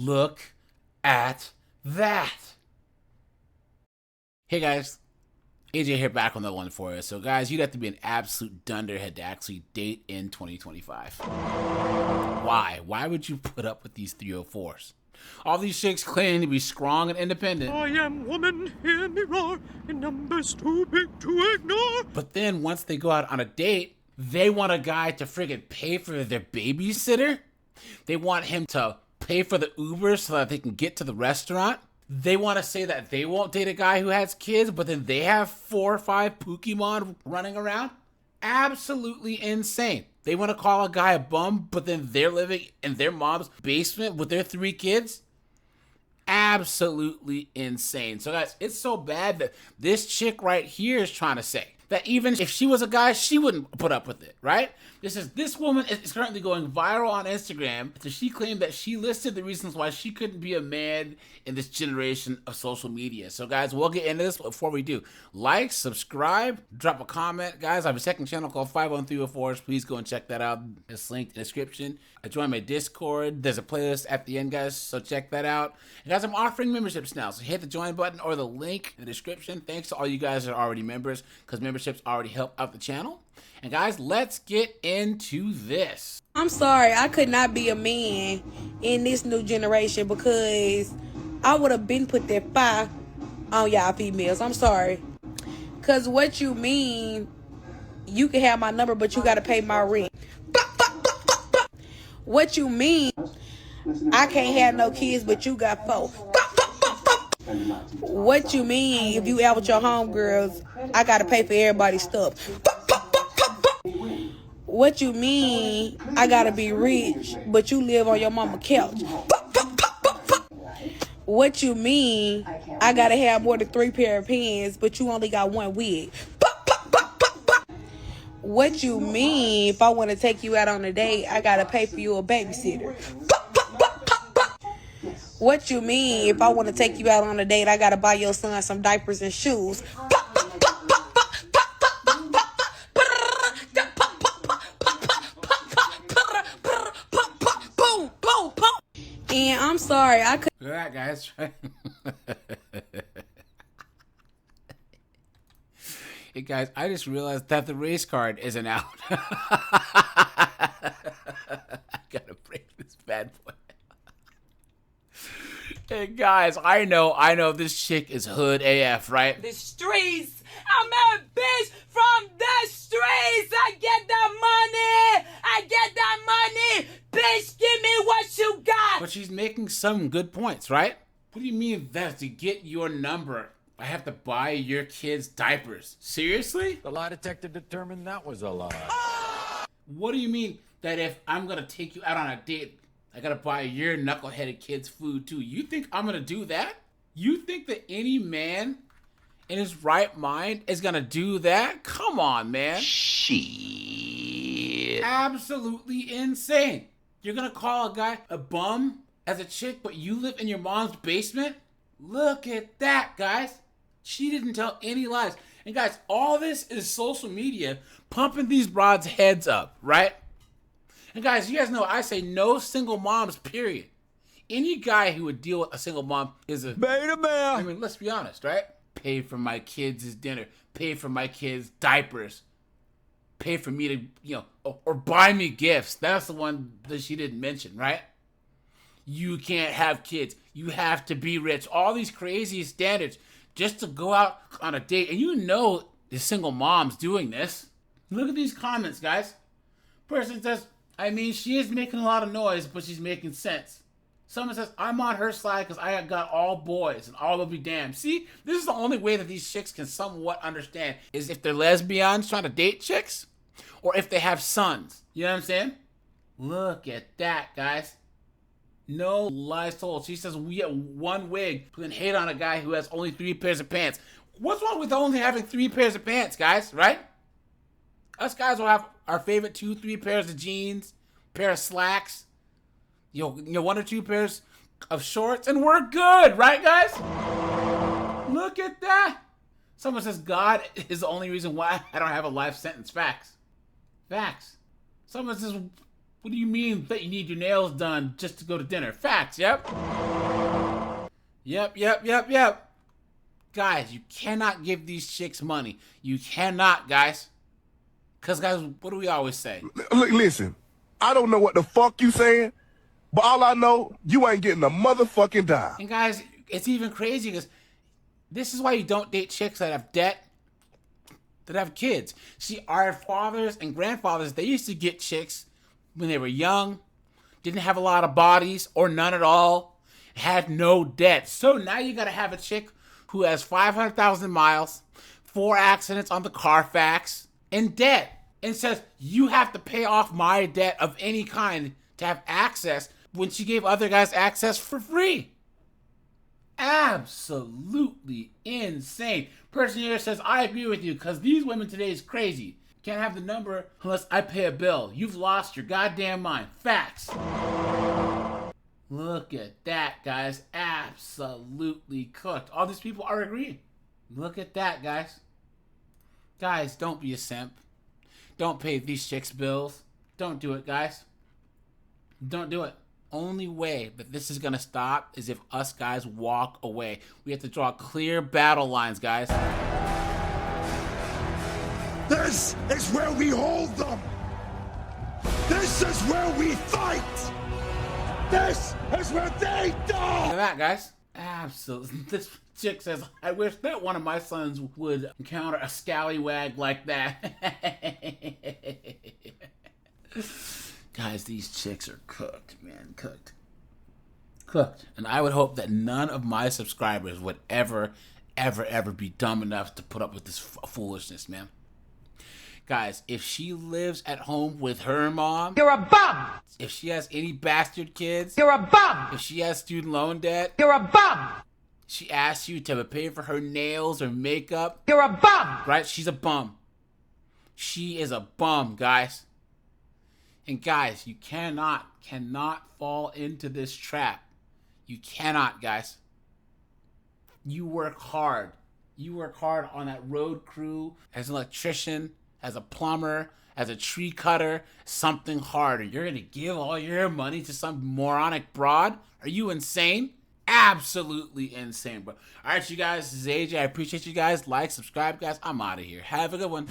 Look at that. Hey guys, AJ here back on the one for you. So guys, you'd have to be an absolute dunderhead to actually date in 2025. Why? Why would you put up with these 304s? All these chicks claim to be strong and independent. I am woman, hear me roar, in numbers too big to ignore. But then once they go out on a date, they want a guy to friggin' pay for their babysitter. They want him to pay for the Uber so that they can get to the restaurant. They want to say that they won't date a guy who has kids, but then they have 4 or 5 Pokemon running around. Absolutely insane. They want to call a guy a bum, but then they're living in their mom's basement with their 3 kids. Absolutely insane. So guys, it's so bad that this chick right here is trying to say that even if she was a guy, she wouldn't put up with it, right? This woman is currently going viral on Instagram. So she claimed that she listed the reasons why she couldn't be a man in this generation of social media. So guys, we'll get into this, but before we do, like, subscribe, drop a comment. Guys, I have a second channel called 51304s. Please go and check that out. It's linked in the description. I joined my Discord. There's a playlist at the end, guys, so check that out. And guys, I'm offering memberships now, so hit the join button or the link in the description. Thanks to all you guys that are already members, because memberships already help out the channel. And guys, let's get into this. I'm sorry, I could not be a man in this new generation because I would have been put that fire on y'all females. I'm sorry. Because what you mean, you can have my number, but you got to pay my rent. What you mean, I can't have no kids, but you got 4. What you mean, if you out with your homegirls, I got to pay for everybody's stuff. What you mean, I gotta be rich, but you live on your mama's couch. What you mean, I gotta have more than 3 pair of pants, but you only got 1 wig. What you mean, if I want to take you out on a date, I gotta pay for you a babysitter. What you mean, if I want to take you out on a date, I gotta buy your son some diapers and shoes. And I'm sorry, I could. Look at that, guys. Hey, guys, I just realized that the race card isn't out. I gotta break this bad boy. Hey, guys, I know this chick is hood AF, right? The streets. I'm a bitch from the streets. I get that money. I get that money. Bitch, give me what you got. But she's making some good points, right? What do you mean that to get your number, I have to buy your kids diapers? Seriously? The lie detector determined that was a lie. What do you mean that if I'm gonna take you out on a date, I gotta buy your knuckleheaded kids food too? You think I'm gonna do that? You think that any man in his right mind is gonna do that? Come on, man. Shit. Absolutely insane. You're gonna call a guy a bum as a chick, but you live in your mom's basement? Look at that, guys. She didn't tell any lies. And guys, all this is social media pumping these broads' heads up, right? And guys, you guys know I say no single moms, period. Any guy who would deal with a single mom is a Beta male. I mean, let's be honest, right? Pay for my kids' dinner. Pay for my kids' diapers. Pay for me to, or buy me gifts. That's the one that she didn't mention, right? You can't have kids. You have to be rich. All these crazy standards just to go out on a date. And you know the single mom's doing this. Look at these comments, guys. Person says, I mean, she is making a lot of noise, but she's making sense. Someone says, I'm on her side because I got all boys and all will be damned. See, this is the only way that these chicks can somewhat understand is if they're lesbians trying to date chicks or if they have sons. You know what I'm saying? Look at that, guys. No lies told. She says we get 1 wig who can hate on a guy who has only 3 pairs of pants. What's wrong with only having 3 pairs of pants, guys, right? Us guys will have our favorite 2-3 pairs of jeans, pair of slacks, 1 or 2 pairs of shorts, and we're good, right, guys? Look at that. Someone says God is the only reason why I don't have a life sentence. Facts. Facts. Someone says What do you mean that you need your nails done just to go to dinner? Facts, yep. Yep. Guys, you cannot give these chicks money. You cannot, guys. Because, guys, what do we always say? Listen, I don't know what the fuck you saying, but all I know, you ain't getting a motherfucking dime. And, guys, it's even crazy because this is why you don't date chicks that have debt, that have kids. See, our fathers and grandfathers, they used to get chicks when they were young, didn't have a lot of bodies or none at all, had no debt. So now you got to have a chick who has 500,000 miles, 4 accidents on the Carfax, and debt. And says, you have to pay off my debt of any kind to have access when she gave other guys access for free. Absolutely insane. Person here says, I agree with you because these women today is crazy. Can't have the number unless I pay a bill. You've lost your goddamn mind. Facts. Look at that, guys. Absolutely cooked. All these people are agreeing. Look at that, guys. Guys, don't be a simp. Don't pay these chicks bills. Don't do it, guys. Don't do it. Only way that this is going to stop is if us guys walk away. We have to draw clear battle lines, guys. This is where we hold them. This is where we fight. This is where they die. Look at that, guys. Absolutely. This chick says, I wish that one of my sons would encounter a scallywag like that. Guys, these chicks are cooked, man. Cooked. And I would hope that none of my subscribers would ever be dumb enough to put up with this foolishness, man. Guys, if she lives at home with her mom, You're a bum. if she has any bastard kids, You're a bum. if she has student loan debt, You're a bum. she asks you to pay for her nails or makeup, You're a bum. right? She's a bum. She is a bum, guys. And guys, you cannot fall into this trap. You cannot, guys. You work hard. You work hard on that road crew as an electrician, as a plumber, as a tree cutter, something harder. You're going to give all your money to some moronic broad? Are you insane? Absolutely insane, bro. All right, you guys, this is AJ. I appreciate you guys. Like, subscribe, guys. I'm out of here. Have a good one.